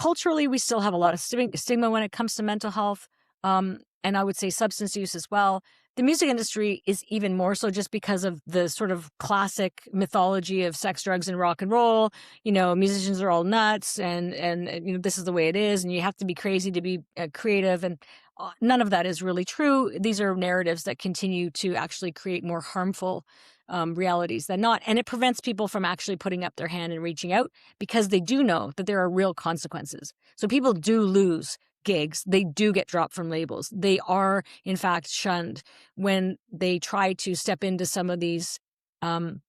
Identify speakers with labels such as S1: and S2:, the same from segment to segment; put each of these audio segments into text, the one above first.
S1: culturally, we still have a lot of stigma when it comes to mental health, and I would say substance use as well. The music industry is even more so just because of the sort of classic mythology of sex, drugs, and rock and roll. Musicians are all nuts, and this is the way it is, and you have to be crazy to be creative, and none of that is really true. These are narratives that continue to actually create more harmful realities than not, and it prevents people from actually putting up their hand and reaching out because they do know that there are real consequences. So people do lose gigs. They do get dropped from labels. They are, in fact, shunned when they try to step into some of these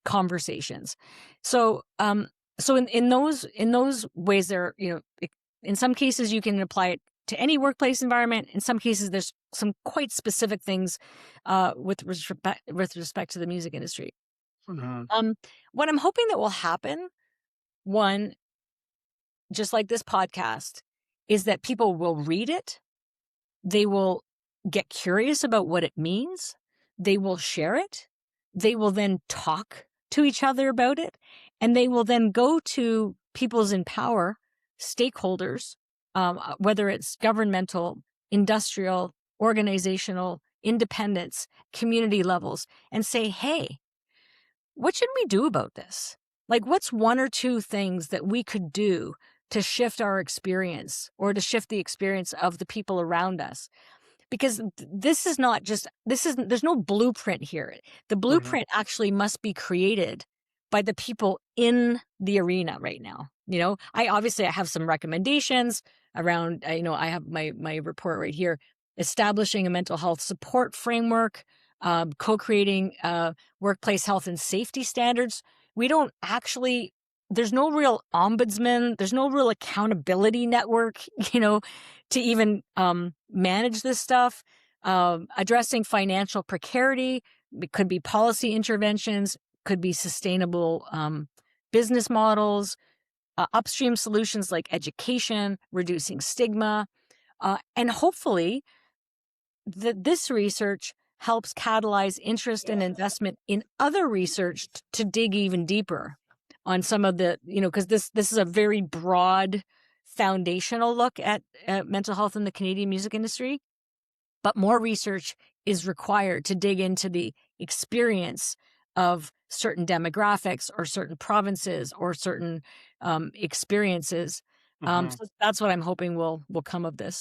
S1: conversations. So in those ways, in some cases you can apply it to any workplace environment. In some cases, there's some quite specific things with respect to the music industry.
S2: Mhm.
S1: What I'm hoping that will happen, one, just like this podcast, is that people will read it. They will get curious about what it means. They will share it. They will then talk to each other about it. And they will then go to people's in power, stakeholders, whether it's governmental, industrial, organizational, independents, community levels, and say, hey, what should we do about this? Like, what's one or two things that we could do to shift our experience or to shift the experience of the people around us? Because this is not just, there's no blueprint here. The
S2: Mhm.
S1: blueprint actually must be created by the people in the arena right now. I have some recommendations around, I have my report right here, establishing a mental health support framework, co-creating workplace health and safety standards. We don't actually, there's no real ombudsman, there's no real accountability network, to even manage this stuff. Addressing financial precarity, it could be policy interventions, could be sustainable business models, upstream solutions like education, reducing stigma, and hopefully this research helps catalyze interest and investment in other research to dig even deeper on some of the, because this is a very broad foundational look at mental health in the Canadian music industry, but more research is required to dig into the experience of certain demographics or certain provinces or certain experiences.
S2: Mhm.
S1: So that's what I'm hoping will come of this.